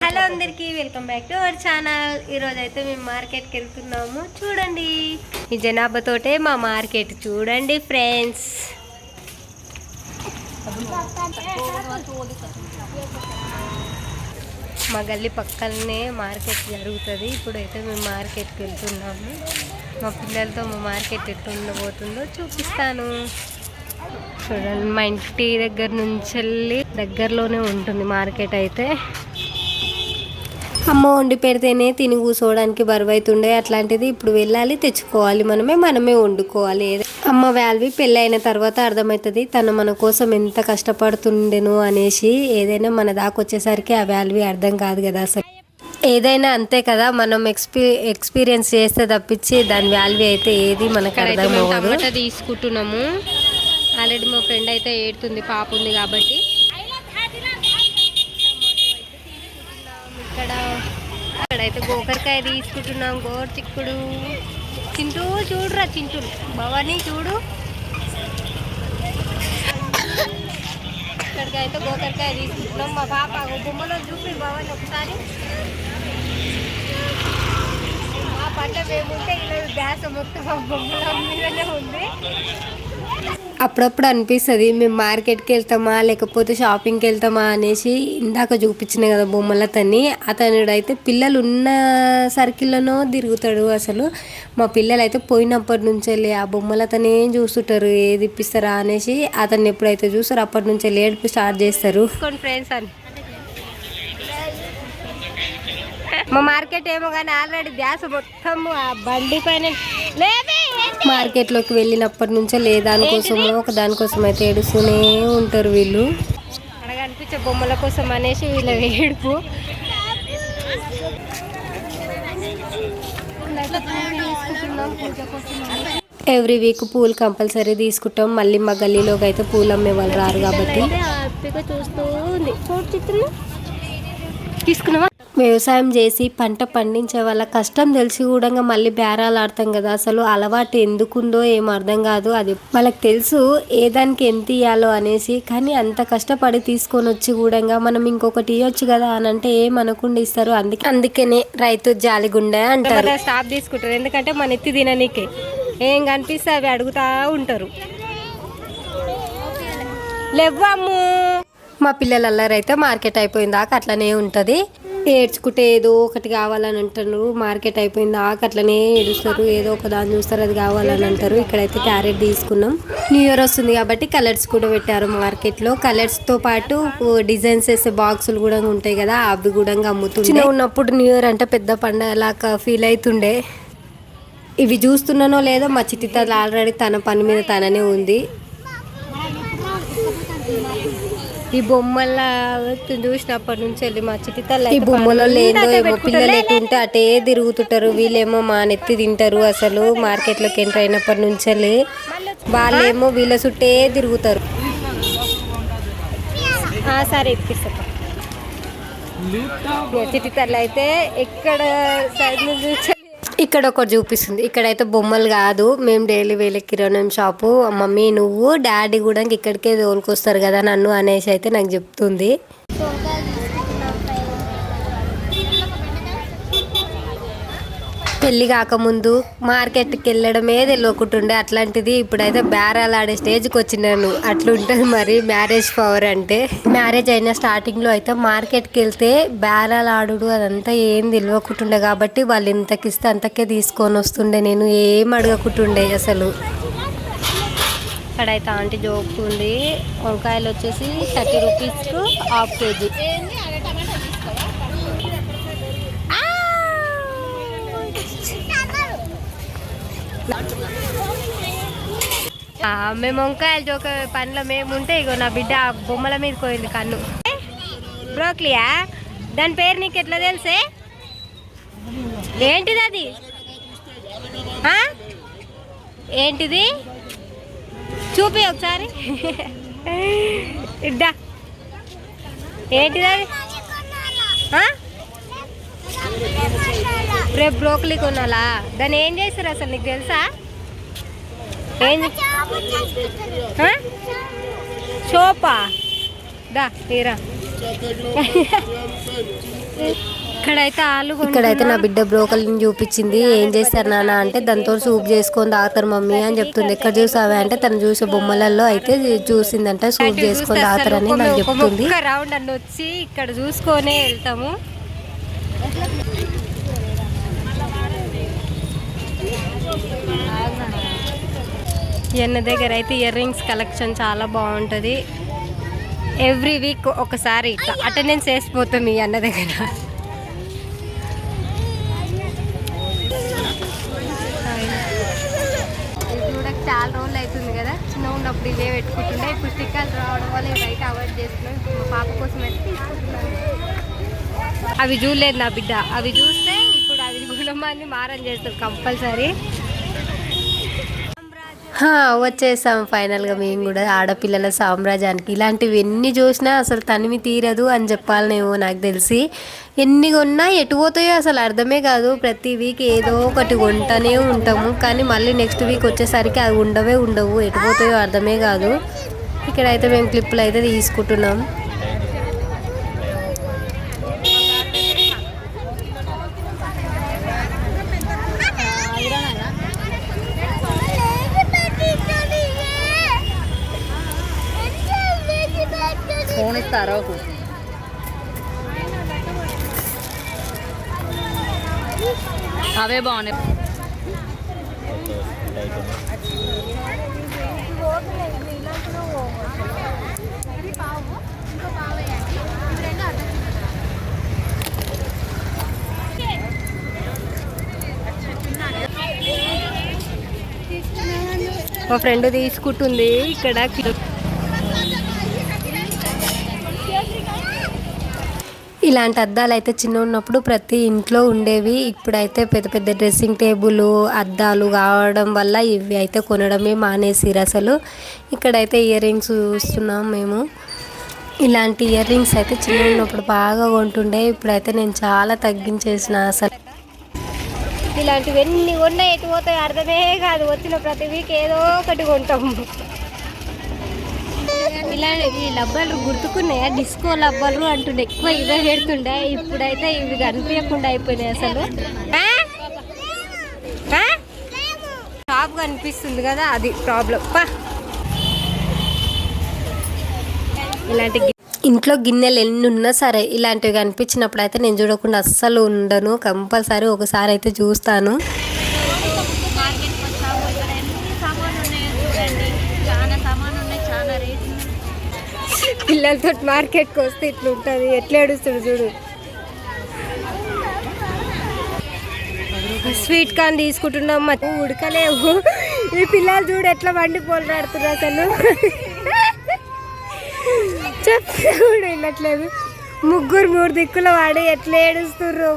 Hello అందరికి welcome back to our channel. ఈరోజు అయితే మేము మార్కెట్కి వెళ్తున్నాము. చూడండి ఈ జనాభాతోటే మా మార్కెట్ చూడండి ఫ్రెండ్స్. మా గల్లీ పక్కనే మార్కెట్ జరుగుతుంది. ఇప్పుడైతే మేము మార్కెట్కి వెళ్తున్నాము. మా పిల్లలతో మా మార్కెట్ ఎట్లా ఉండబోతుందో చూపిస్తాను. చూడండి మా ఇంటి దగ్గర నుంచి వెళ్ళి దగ్గరలోనే ఉంటుంది మార్కెట్. అయితే అమ్మ వండి పెడితేనే తిని కూర్చోవడానికి బరువు అవుతుండే, అట్లాంటిది ఇప్పుడు వెళ్ళాలి తెచ్చుకోవాలి, మనమే వండుకోవాలి. అమ్మ వాల్వి పెళ్ళి అయిన తర్వాత అర్థమవుతుంది తను మన కోసం ఎంత కష్టపడుతుండెను అనేసి. ఏదైనా మన దాకా వచ్చేసరికి ఆ వాల్వి అర్థం కాదు కదా అసలు. ఏదైనా అంతే కదా, మనం ఎక్స్పీరియన్స్ చేస్తే తప్పించి దాని వాల్యూ అయితే ఏది మనకు అర్థం అవ్వదు. టమాటా తీసుకుంటున్నాము. ఆల్రెడీ మా ఫ్రెండ్ అయితే ఏడుతుంది, పాప ఉంది కాబట్టి. ఇక్కడైతే గోకరకాయ తీసుకుంటున్నాం, గోరు చిక్కుడు. చింటూ చూడురా, చింటూ భవానీ చూడు. ఇక్కడికైతే గోకరకాయ తీసుకుంటున్నాం. మా పాప బొమ్మలో చూపి భవానీ ఒకసారి. మా పంట మేముంటే ఇలా గ్యాస్ మొత్తం బొమ్మల మీదనే ఉంది. అప్పుడప్పుడు అనిపిస్తుంది మేము మార్కెట్కి వెళ్తామా లేకపోతే షాపింగ్కి వెళ్తామా అనేసి. ఇందాక చూపించిన కదా బొమ్మలతోని, అతనుడైతే పిల్లలు ఉన్న సర్కిల్లోనో తిరుగుతాడు అసలు. మా పిల్లలు అయితే పోయినప్పటి నుంచే ఆ బొమ్మలతోనే చూస్తుంటారు, ఏది ఇప్పిస్తారా అనేసి. అతన్ని ఎప్పుడైతే చూస్తారో అప్పటి నుంచే ఏడుపు స్టార్ట్ చేస్తారు. ఫ్రెండ్స్ అని మా మార్కెట్ ఏమో కానీ ఆల్రెడీ గ్యాస్ మొత్తం ఆ బండి పైన మార్కెట్లోకి వెళ్ళినప్పటి నుంచే దానికోసమో ఒక దానికోసం అయితే ఏడుస్తూనే ఉంటారు వీళ్ళు. అక్కడ కనిపించే బొమ్మల కోసం అనేసి వీళ్ళ ఏడుపు. ఎవ్రీ వీక్ పూలు కంపల్సరీ తీసుకుంటాం. మళ్ళీ మా గల్లీలోకి అయితే పూలు అమ్మే వాళ్ళు రారు కాబట్టి హ్యాపీగా చూస్తూ ఉంది. తీసుకున్నావా? వ్యవసాయం చేసి పంట పండించే వాళ్ళ కష్టం తెలిసి కూడా మళ్ళీ బేరాలు ఆడతాం కదా. అసలు అలవాటు ఎందుకుందో ఏం అర్థం కాదు. అది వాళ్ళకి తెలుసు ఏ దానికి ఎంత ఇవ్వాలో అనేసి. కానీ అంత కష్టపడి తీసుకొని వచ్చి కూడా మనం ఇంకొకటి ఇవ్వచ్చు కదా అని అంటే ఏమనకుండా ఇస్తారు. అందుకనే రైతు జాలిగుండె అంటారు. స్టాప్ తీసుకుంటారు, ఎందుకంటే మన ఎత్తి తిననీకే ఏం కనిపిస్తే అవి అడుగుతా ఉంటారు. లేవ్వమ్ము. మా పిల్లల అల్లరైతే మార్కెట్ అయిపోయిన దాకా అట్లనే ఉంటుంది. ఏడ్చుకుంటే ఏదో ఒకటి కావాలని అంటారు. మార్కెట్ అయిపోయిన దాకా అట్లనే ఏడుస్తారు, ఏదో ఒక దాన్ని చూస్తారు, అది కావాలని అంటారు. ఇక్కడైతే క్యారెట్ తీసుకున్నాం. న్యూ ఇయర్ వస్తుంది కాబట్టి కలర్స్ కూడా పెట్టారు మార్కెట్లో. కలర్స్తో పాటు డిజైన్స్ వేసే బాక్సులు కూడా ఉంటాయి కదా, అవి కూడా అమ్ముతుండే. ఉన్నప్పుడు న్యూ ఇయర్ అంటే పెద్ద పండగలాగా ఫీల్ అవుతుండే. ఇవి చూస్తున్నానో లేదో మా చిట్టి తల్లి ఆల్రెడీ తన పని మీద తననే ఉంది. ఈ బొమ్మల చూసినప్పటి నుంచి వెళ్ళి మా చిట్టి తల్లి ఈ బొమ్మలో లేదో ఏమో పిల్లలు ఎటు ఉంటే అటే తిరుగుతుంటారు. వీళ్ళేమో మా నెత్తి తింటారు. అసలు మార్కెట్లోకి ఎంటర్ అయినప్పటి నుంచి వెళ్ళి వాళ్ళేమో వీళ్ళ చుట్టే తిరుగుతారు. సరే ఎక్కిస్తా. చిట్టి తల్లి అయితే ఎక్కడ సైడ్ నుంచి ఇక్కడ ఒకటి చూపిస్తుంది. ఇక్కడైతే బొమ్మలు కాదు, మేము డైలీ వేలే కిరాణం షాపు. మమ్మీ నువ్వు డాడీ కూడా ఇక్కడికే తోలుకొస్తారు కదా నన్ను అనేసి అయితే నాకు చెప్తుంది. పెళ్ళి కాకముందు మార్కెట్కి వెళ్ళడమే తెలియకుంటుండే, అట్లాంటిది ఇప్పుడైతే బేరాలు ఆడే స్టేజ్కి వచ్చినాను. అట్లుంటుంది మరి మ్యారేజ్ పవర్ అంటే. మ్యారేజ్ అయిన స్టార్టింగ్లో అయితే మార్కెట్కి వెళ్తే బేరాలు ఆడుడు అదంతా ఏం తెలియకుంటుండే కాబట్టి వాళ్ళు ఇంతకిస్తే అంతకే తీసుకొని వస్తుండే. నేను ఏం అడగకుంటుండే అసలు. ఇక్కడైతే ఆంటీ జోకుతుంది. వంకాయలు వచ్చేసి 30 రూపీస్కు ½ కేజీ. మేము వంకాయలు జోక పనిలో మేము ఉంటే ఇగో నా బిడ్డ బొమ్మల మీద పోయింది కన్ను. బ్రోక్లియా దాని పేరు నీకు ఎట్లా తెలుసే? ఏంటిది అది? ఏంటిది చూపి ఒకసారి. ఇడ్డా ఏంటిది అది? రేపు బ్రోకలీ కొనాలా? దాన్ని ఏం చేస్తారు అసలు నీకు తెలుసా? ఏం సోపా దా తీరా ఇక్కడైతే నా బిడ్డ బ్రోకల్ని చూపించింది. ఏం చేస్తారు నాన్న అంటే దాంతో సూప్ చేసుకొని తాగుతారు మమ్మీ అని చెప్తుంది. ఎక్కడ చూసావా అంటే తను చూసే బొమ్మలలో అయితే చూసిందంట సూప్ చేసుకొని తాగుతారని నాకు చెప్తుంది. రౌండ్ అన్ని వచ్చి ఇక్కడ చూసుకొనే వెళ్తాము. ఎన్న దగ్గర అయితే ఇయర్ రింగ్స్ కలెక్షన్ చాలా బాగుంటుంది. ఎవ్రీ వీక్ ఒకసారి ఇట్లా అటెండెన్స్ వేసిపోతాం ఈ అన్న దగ్గర. చూడక చాలా రోజులు అవుతుంది కదా, చిన్న ఉన్నప్పుడు ఇవే పెట్టుకుంటుండే. ఇప్పుడు స్టిక్కర్లు రావడం వల్ల ఇవైతే అవాయిడ్ చేస్తున్నాం. ఇప్పుడు మా పాప కోసం అయితే తీసుకుంటున్నాను. అవి చూడలేదు నా బిడ్డ, అవి చూస్తే ఇప్పుడు అవి గుణమాన్ని మారం చేస్తారు కంపల్సరీ. వచ్చేసాం ఫైనల్గా మేము కూడా ఆడపిల్లల సామ్రాజ్యానికి. ఇలాంటివి ఎన్ని చూసినా అసలు తనివి తీరదు అని చెప్పాలనేమో నాకు తెలిసి. ఎన్ని కొన్నా ఎటు పోతాయో అసలు అర్థమే కాదు. ప్రతి వీక్ ఏదో ఒకటి కొంటనే ఉంటాము, కానీ మళ్ళీ నెక్స్ట్ వీక్ వచ్చేసరికి అవి ఉండవు. ఎటు పోతాయో అర్థమే కాదు. ఇక్కడైతే మేము క్లిప్పులు అయితే తీసుకుంటున్నాం. ఫోన్ ఇస్తారా? అవే బాగున్నాయి. మా ఫ్రెండ్ తీసుకుంటుంది ఇక్కడ. ఇలాంటి అద్దాలు అయితే చిన్న ఉన్నప్పుడు ప్రతి ఇంట్లో ఉండేవి. ఇప్పుడైతే పెద్ద పెద్ద డ్రెస్సింగ్ టేబుల్ అద్దాలు కావడం వల్ల ఇవి అయితే కొనడమే మానేసిరు అసలు. ఇక్కడైతే ఇయర్ రింగ్స్ చూస్తున్నాం మేము. ఇలాంటి ఇయర్ రింగ్స్ అయితే చిన్న ఉన్నప్పుడు బాగా కొంటుండే. ఇప్పుడైతే నేను చాలా తగ్గించేసిన అసలు. ఇలాంటివి ఎన్ని ఉన్నాయి ఎటు పోతాయి అర్థమే కాదు. వచ్చిన ప్రతి వీక్ ఏదో ఒకటి కొంటాము. ఇలా ఈ లబ్బలు గుర్తుకున్నాయా? డిస్కో లబ్బలు అంటుండే, ఎక్కువ ఇవే పెడుతుండే. ఇప్పుడైతే ఇవి కనిపించకుండా అయిపోయినాయి అసలు. షాప్ కనిపిస్తుంది కదా, అది ప్రాబ్లం. ఇలాంటి ఇంట్లో గిన్నెలు ఎన్ని ఉన్నా సరే ఇలాంటివి కనిపించినప్పుడు అయితే నేను చూడకుండా అస్సలు ఉండను. కంపల్సరీ ఒకసారి అయితే చూస్తాను. పిల్లలతో మార్కెట్కి వస్తే ఇట్లా ఉంటుంది. ఎట్లా ఏడుస్తాడు చూడు. స్వీట్ కార్న్ తీసుకుంటున్నాం, ఉడకలేవు. ఈ పిల్లలు చూడు ఎట్లా వండి పోలాడుతున్నారు అసలు. చెప్తే కూడా వినట్లేదు. మూడు దిక్కుల వాడి ఎట్లా ఏడుస్తుర్రు.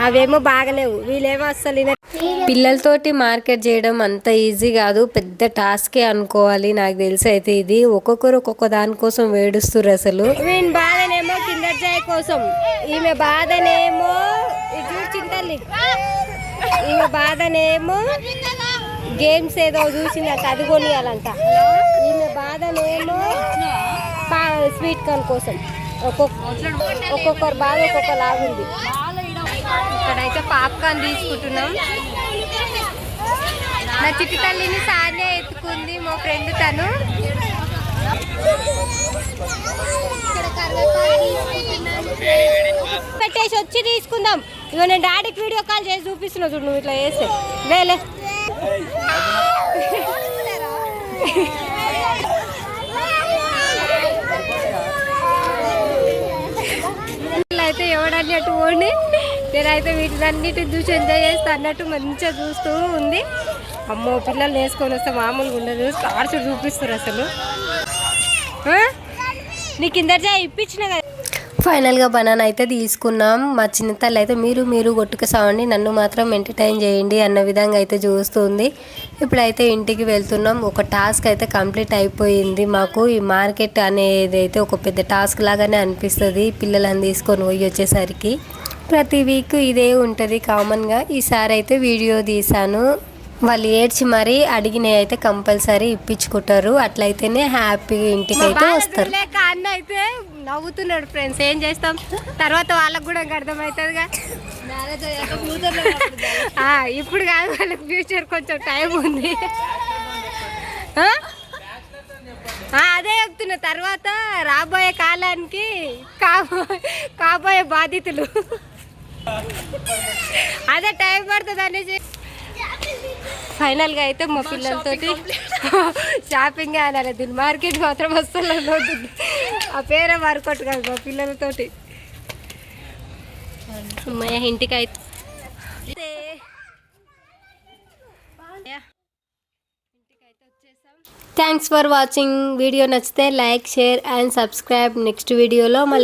అవేమో బాగలేవు, వీళ్ళేమో అస్సలు. పిల్లలతోటి మార్కెట్ చేయడం అంత ఈజీ కాదు, పెద్ద టాస్కే అనుకోవాలి నాకు తెలిసి. అయితే ఇది ఒక్కొక్కరు ఒక్కొక్క దానికోసం వేడుస్తుర్రు అసలు. వీని బాధనేమో కిండర్ జాయ్ కోసం, ఈమె బాధనేమో చింతల్లి, ఈమె బాధనేమో గేమ్స్ ఏదో చూసిందంట అది కొనియాలంట. ఈమె బాధనేమో స్వీట్ కార్న్ కోసం. ఒక్కొక్కరు బాధ ఒక్కొక్క లాగుంది. ఇక్కడైతే పాప్కార్న్ తీసుకుంటున్నాం. నా చిట్టి తల్లిని సానే ఎత్తుకుంది మా ఫ్రెండ్. తను పెట్టేసి వచ్చి తీసుకుందాం. ఇక నేను డాడీకి వీడియో కాల్ చేసి చూపిస్తున్నా చూడు. నువ్వు ఇట్లా చేస్తే వేలే అయితే ఎవడన్నట్టు పోండి. నేనైతే వీటినన్నిటిని చూసి ఎంజాయ్ చేస్తా అన్నట్టు మంచిగా చూస్తూ ఉంది. అమ్మో పిల్లలు వేసుకొని వస్తే మామూలుగా ఉండదు. కార్డ్స్ చూపిస్తారు అసలు. నీకు ఇందర్జా ఇప్పించిన కదా. ఫైనల్గా బనానా అయితే తీసుకున్నాం. మా చిన్న తల్లి అయితే మీరు కొట్టుక సావండి, నన్ను మాత్రం ఎంటర్టైన్ చేయండి అన్న విధంగా అయితే చూస్తుంది. ఇప్పుడైతే ఇంటికి వెళ్తున్నాం. ఒక టాస్క్ అయితే కంప్లీట్ అయిపోయింది మాకు. ఈ మార్కెట్ అనేది అయితే ఒక పెద్ద టాస్క్ లాగానే అనిపిస్తుంది పిల్లలను తీసుకొని పోయి వచ్చేసరికి. ప్రతి వీక్ ఇదే ఉంటుంది కామన్గా. ఈసారి అయితే వీడియో తీశాను. వాళ్ళు ఏడ్చి మరీ అడిగినవి అయితే కంపల్సరీ ఇప్పించుకుంటారు. అట్లయితేనే హ్యాపీగా ఇంటికి అయితే వస్తారు. అన్న అయితే నవ్వుతున్నాడు ఫ్రెండ్స్, ఏం చేస్తాం, తర్వాత వాళ్ళకు కూడా అర్థమవుతుందిగా. ఇప్పుడు కాదు, వాళ్ళకి ఫ్యూచర్ కొంచెం టైం ఉంది. అదే చెప్తున్నా, తర్వాత రాబోయే కాలానికి కాబోయే బాధితులు, అదే టైం పడుతుంది అనేసి. ఫైనల్గా అయితే మా పిల్లలతోటి షాపింగ్ అనాలి, దీని మార్కెట్ మాత్రం వస్తుంది. ఆ పేరే వర్కౌట్ కాదు మా పిల్లలతోటి. అమ్మాయి ఇంటికి అయితే థ్యాంక్స్ ఫర్ వాచింగ్. వీడియో నచ్చితే like, share and subscribe. Next వీడియోలో మళ్ళీ